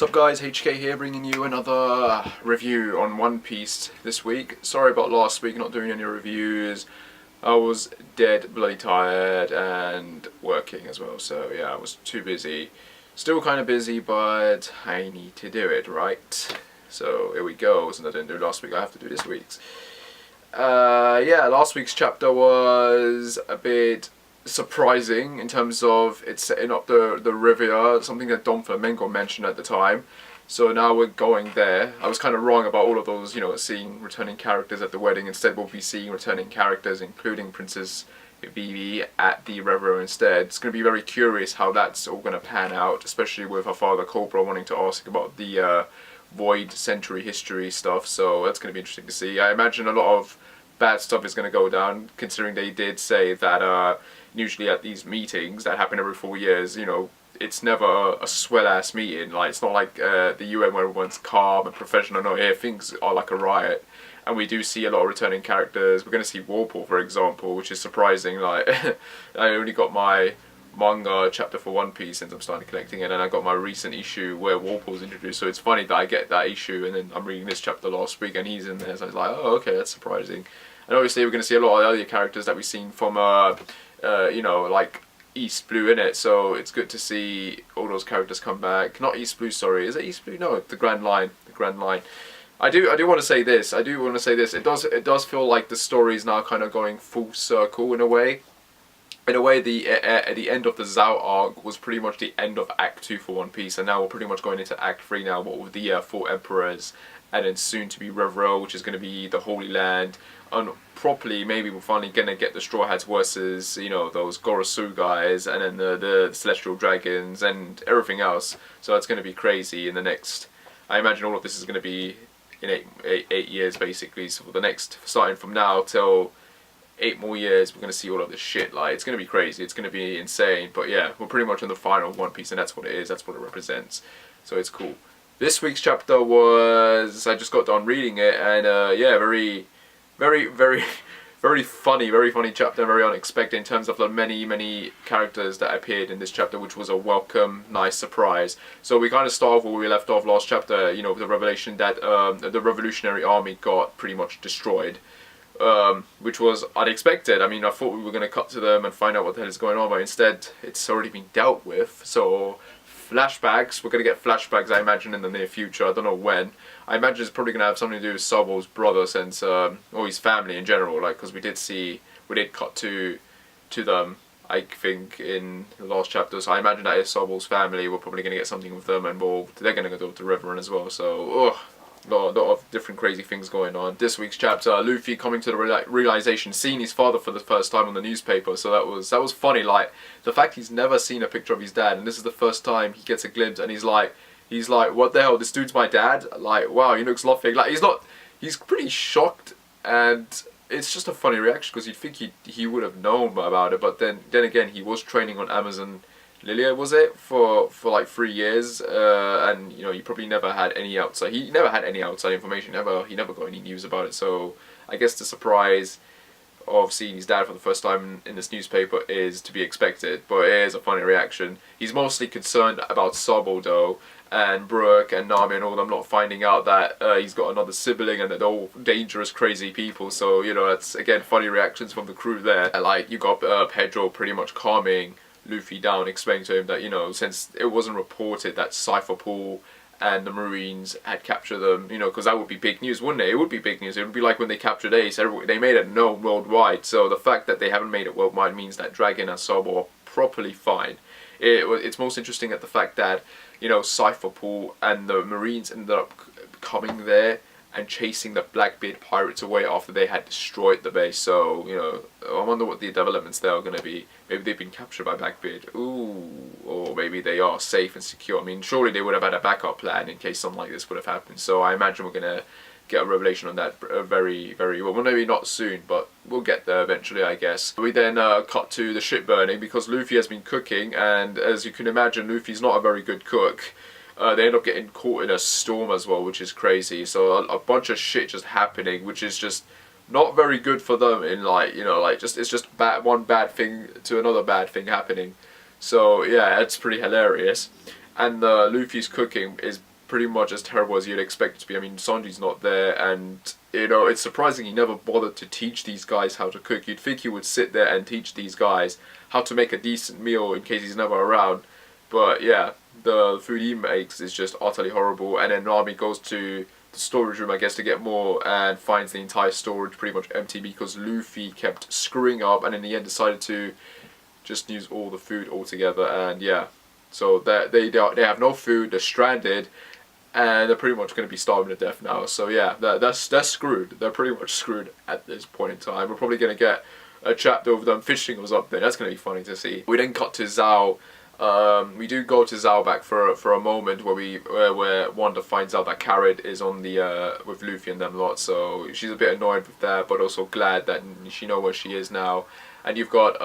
What's up guys, HK here bringing you another review on One Piece this week. Sorry about last week not doing any reviews. I was dead bloody tired and working as well, so yeah, I was too busy. Still kind of busy, but I need to do it, right? So here we go, since I didn't do last week, I have to do this week's. Yeah, last week's chapter was a bit surprising in terms of it's setting up the Riviera, something that Don Flamengo mentioned at the time. So now we're going there. I was kind of wrong about all of those, seeing returning characters at the wedding. Instead we'll be seeing returning characters, including Princess Vivi at the Riviera instead. It's going to be very curious how that's all going to pan out, especially with her father Cobra wanting to ask about the Void Century history stuff. So that's going to be interesting to see. I imagine a lot of bad stuff is going to go down, considering they did say that usually at these meetings that happen every 4 years, it's never a swell-ass meeting. Like, it's not like the UN where everyone's calm and professional. No, here things are like a riot. And we do see a lot of returning characters. We're going to see Warple, for example, which is surprising. Like, I only got my manga chapter for One Piece since I'm starting collecting it, and I got my recent issue where Warple's introduced. So it's funny that I get that issue, and then I'm reading this chapter last week, and he's in there. So I was like, oh, okay, that's surprising. And obviously we're going to see a lot of the other characters that we've seen from, like East Blue in it. So it's good to see all those characters come back. Not East Blue, sorry. Is it East Blue? No, the Grand Line. The Grand Line. I do want to say this. It does feel like the story is now kind of going full circle in a way. In a way, the end of the Zou Arc was pretty much the end of Act 2 for One Piece, and now we're pretty much going into Act 3 now, what with the 4 Emperors, and then soon to be Riviera, which is going to be the Holy Land, and properly maybe we're finally going to get the Straw Hats versus, those Gorosu guys, and then the Celestial Dragons, and everything else. So it's going to be crazy in the next, I imagine all of this is going to be in eight years basically, so for the next, starting from now till 8 more years, we're going to see all of this shit. Like, it's going to be crazy, it's going to be insane, but yeah, we're pretty much in the final One Piece, and that's what it is, that's what it represents, so it's cool. This week's chapter was, I just got done reading it, and yeah, very funny chapter, very unexpected in terms of the many characters that appeared in this chapter, which was a welcome, nice surprise. So we kind of start off where we left off last chapter, with the revelation that the Revolutionary Army got pretty much destroyed. Which was unexpected. I mean, I thought we were going to cut to them and find out what the hell is going on, but instead it's already been dealt with. So flashbacks, we're going to get flashbacks, I imagine, in the near future. I don't know when. I imagine it's probably going to have something to do with Sabo's brother, since or his family in general, like, because we did cut to them, I think, in the last chapter. So I imagine that is Sabo's family. We're probably going to get something with them involved. They're going to go to the river as well. So a lot of different crazy things going on. This week's chapter, Luffy coming to the realization, seeing his father for the first time on the newspaper. So that was funny. Like, the fact he's never seen a picture of his dad, and this is the first time he gets a glimpse, and he's like, what the hell? This dude's my dad? Like, wow, he looks nothing. Like, he's pretty shocked, and it's just a funny reaction because you'd think he would have known about it, but then again, he was training on Amazon Lilia, was it, for like 3 years, and he probably never had any outside. He never had any outside information. He never got any news about it. So I guess the surprise of seeing his dad for the first time in this newspaper is to be expected. But it is a funny reaction. He's mostly concerned about Sabo though, and Brooke and Nami and all of them not finding out that he's got another sibling and they're all dangerous, crazy people. So that's again funny reactions from the crew there. Like, you got Pedro pretty much calming Luffy down, explaining to him that, since it wasn't reported that Cypher Pool and the Marines had captured them, because that would be big news, wouldn't it? It would be big news. It would be like when they captured Ace, they made it known worldwide. So the fact that they haven't made it worldwide means that Dragon and Sabo are properly fine. It's most interesting at the fact that, Cypher Pool and the Marines ended up coming there and chasing the Blackbeard pirates away after they had destroyed the base. So, I wonder what the developments there are going to be. Maybe they've been captured by Blackbeard. Ooh, or maybe they are safe and secure. I mean, surely they would have had a backup plan in case something like this would have happened. So I imagine we're going to get a revelation on that very well. Well, maybe not soon, but we'll get there eventually, I guess. We then cut to the ship burning because Luffy has been cooking, and as you can imagine, Luffy's not a very good cook. They end up getting caught in a storm as well, which is crazy. So a bunch of shit just happening, which is just not very good for them. In it's just one bad thing to another bad thing happening. So yeah, it's pretty hilarious. and Luffy's cooking is pretty much as terrible as you'd expect it to be. I mean, Sanji's not there, and you know, it's surprising he never bothered to teach these guys how to cook. You'd think he would sit there and teach these guys how to make a decent meal in case he's never around. But yeah, the food he makes is just utterly horrible. And then Nami goes to the storage room, I guess, to get more, and finds the entire storage pretty much empty because Luffy kept screwing up, and in the end decided to just use all the food altogether. And yeah, so they have no food, they're stranded, and they're pretty much going to be starving to death now. So yeah, they're screwed. They're pretty much screwed at this point in time. We're probably going to get a chapter of them fishing or something. That's going to be funny to see. We then cut to Zou. We do go to Zou back for a moment where Wanda finds out that Carrot is on the with Luffy and them lot. So she's a bit annoyed with that, but also glad that she knows where she is now. And you've got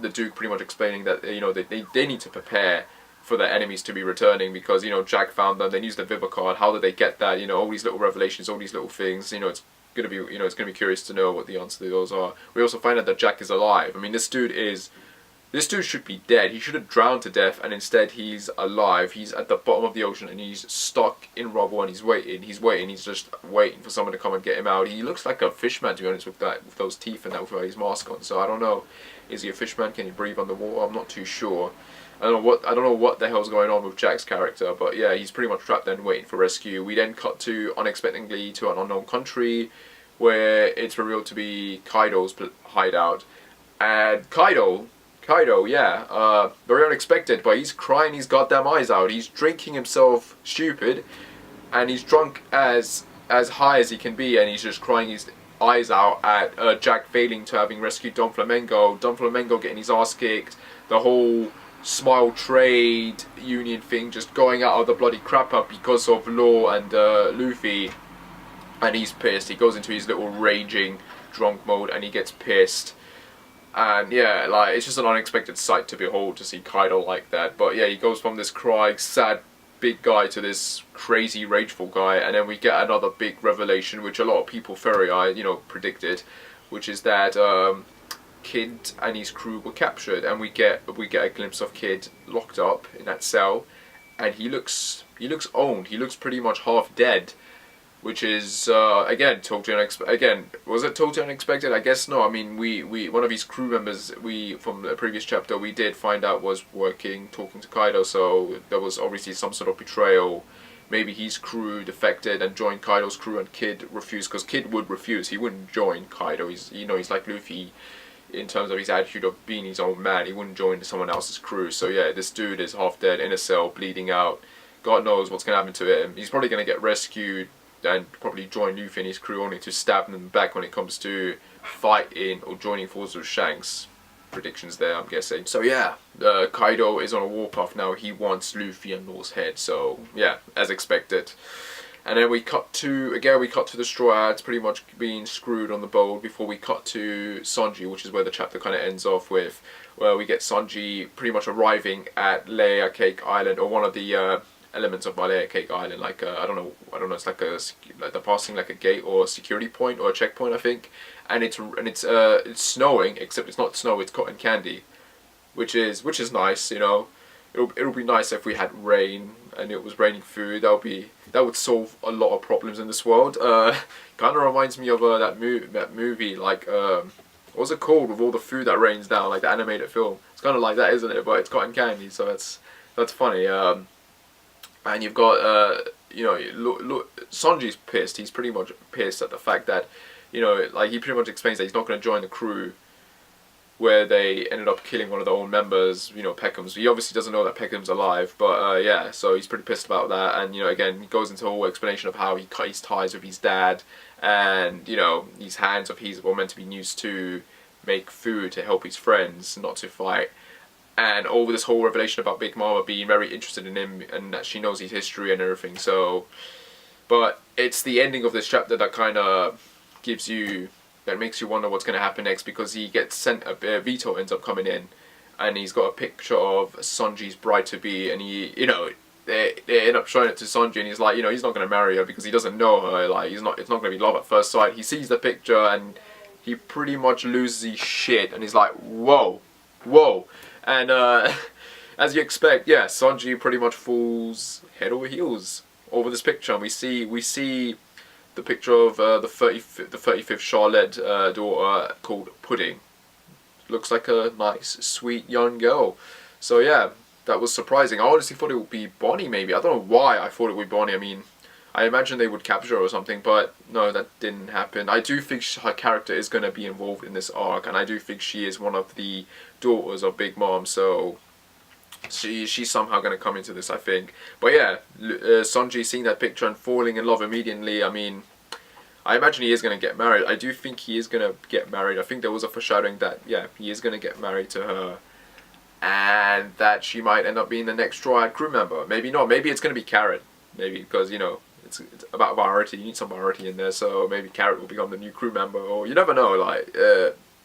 the Duke pretty much explaining that, you know, they need to prepare for their enemies to be returning, because, you know, Jack found them, they used the Viva card. How did they get that? You know, all these little revelations, all these little things. You know, it's gonna be, you know, it's gonna be curious to know what the answer to those are. We also find out that Jack is alive. I mean, this dude should be dead. He should have drowned to death, and instead he's alive. He's at the bottom of the ocean and he's stuck in rubble, and he's waiting. He's just waiting for someone to come and get him out. He looks like a fishman, to be honest, with those teeth and that, with his mask on. So I don't know. Is he a fishman? Can he breathe underwater? I'm not too sure. I don't know what the hell's going on with Jack's character, but yeah, he's pretty much trapped there and waiting for rescue. We then cut to, unexpectedly, to an unknown country, where it's revealed to be Kaido's hideout. And Kaido, yeah, very unexpected, but he's crying his goddamn eyes out. He's drinking himself stupid, and he's drunk as high as he can be, and he's just crying his eyes out at Jack failing to having rescued Don Flamengo. Don Flamengo getting his ass kicked. The whole Smile Trade Union thing just going out of the bloody crapper because of Law and Luffy, and he's pissed. He goes into his little raging drunk mode and he gets pissed. And yeah, like, it's just an unexpected sight to behold to see Kaido like that. But yeah, he goes from this crying, sad, big guy to this crazy, rageful guy, and then we get another big revelation, which a lot of people you know, predicted, which is that Kid and his crew were captured, and we get a glimpse of Kid locked up in that cell, and he looks owned. He looks pretty much half dead, which is again totally unexpected. Again, was it totally unexpected? I guess no. I mean, one of his crew members from the previous chapter we did find out was talking to Kaido, so there was obviously some sort of betrayal. Maybe his crew defected and joined Kaido's crew, and Kid refused, because Kid would refuse. He wouldn't join Kaido. He's like Luffy in terms of his attitude of being his own man. He wouldn't join someone else's crew. So yeah, this dude is half dead in a cell, bleeding out. God knows what's gonna happen to him. He's probably gonna get rescued and probably join Luffy and his crew, only to stab them back when it comes to fighting or joining forces with Shanks. Predictions there, I'm guessing. So yeah, Kaido is on a warpath now. He wants Luffy and Law's head. So yeah, as expected. And then we cut to the Straw Hats pretty much being screwed on the boat, before we cut to Sanji, which is where the chapter kind of ends off with, where we get Sanji pretty much arriving at Layer Cake Island, or one of the elements of Layer Cake Island, like I don't know, it's like they're passing like a gate or a security point or a checkpoint, I think, and it's snowing, except it's not snow, it's cotton candy, which is nice, you know. It'll be nice if we had rain and it was raining food. That would solve a lot of problems in this world. Kind of reminds me of that movie, like what was it called, with all the food that rains down, like the animated film. It's kind of like that, isn't it? But it's cotton candy, so that's funny. And you've got you know, Sanji's pissed. He's pretty much pissed at the fact that, you know, like, he pretty much explains that he's not going to join the crew where they ended up killing one of their own members, you know, Peckham's. He obviously doesn't know that Peckham's alive, but yeah, so he's pretty pissed about that. And, you know, again, he goes into a whole explanation of how he cut his ties with his dad, and, you know, these hands of his were meant to be used to make food to help his friends, not to fight. And over this whole revelation about Big Mama being very interested in him, and that she knows his history and everything. So, but it's the ending of this chapter that kind of that makes you wonder what's going to happen next, because he gets sent, Vito ends up coming in, and he's got a picture of Sanji's bride-to-be, and he, you know, they end up showing it to Sanji, and he's like, you know, he's not going to marry her because he doesn't know her, like, it's not going to be love at first sight. He sees the picture, and he pretty much loses his shit, and he's like, whoa, and as you expect, yeah, Sanji pretty much falls head over heels over this picture. And we see the picture of the 35th Charlotte daughter called Pudding. Looks like a nice, sweet young girl. So yeah, that was surprising. I honestly thought it would be Bonnie, maybe. I don't know why I thought it would be Bonnie. I mean, I imagine they would capture her or something, but no, that didn't happen. I do think her character is going to be involved in this arc, and I do think she is one of the daughters of Big Mom, so she's somehow going to come into this, I think. But yeah, Sanji seeing that picture and falling in love immediately, I mean, I imagine he is going to get married. I do think he is going to get married. I think there was a foreshadowing that, yeah, he is going to get married to her, and that she might end up being the next Straw Hat crew member. Maybe not. Maybe it's going to be Carrot. Maybe because, you know, it's about variety. You need some variety in there. So maybe Carrot will become the new crew member, or you never know. Like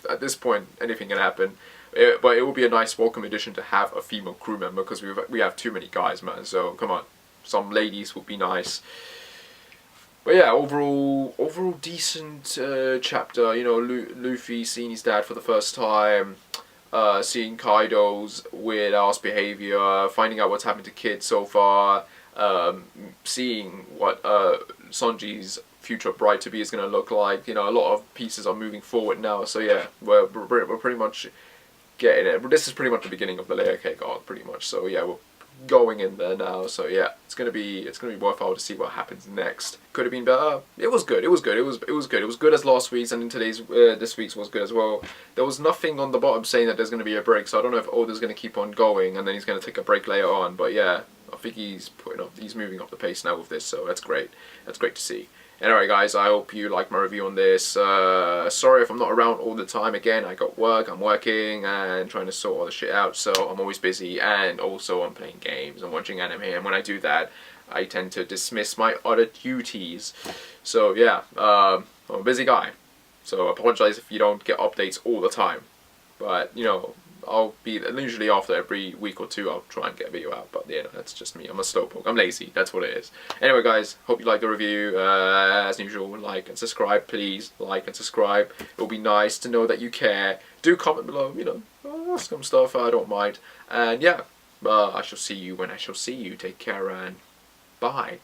at this point, anything can happen. But it will be a nice welcome addition to have a female crew member, because we have too many guys, man. So come on, some ladies would be nice. But yeah, overall decent chapter. You know, Luffy seeing his dad for the first time, seeing Kaido's weird ass behavior, finding out what's happened to Kid so far, seeing what Sanji's future bride to be is gonna look like. You know, a lot of pieces are moving forward now. So yeah, we're pretty much getting it. This is pretty much the beginning of the layer cake arc, pretty much. So yeah, we're going in there now. So yeah, it's gonna be worthwhile to see what happens next. Could have been better. It was good. It was good. It was good. It was good as last week's, and in today's this week's was good as well. There was nothing on the bottom saying that there's gonna be a break. So I don't know if Oda's gonna keep on going and then he's gonna take a break later on. But yeah, I think he's moving up the pace now with this. So that's great. That's great to see. Anyway guys, I hope you liked my review on this. Sorry if I'm not around all the time. Again, I got work, I'm working and trying to sort all the shit out, so I'm always busy, and also I'm playing games and watching anime, and when I do that, I tend to dismiss my other duties. So yeah, I'm a busy guy, so I apologize if you don't get updates all the time. But, you know, I'll be, usually after every week or two, I'll try and get a video out, but yeah, that's just me. I'm a slowpoke. I'm lazy. That's what it is. Anyway, guys, hope you liked the review. As usual, like and subscribe. Please like and subscribe. It will be nice to know that you care. Do comment below, you know, ask some stuff. I don't mind. And yeah, I shall see you when I shall see you. Take care and bye.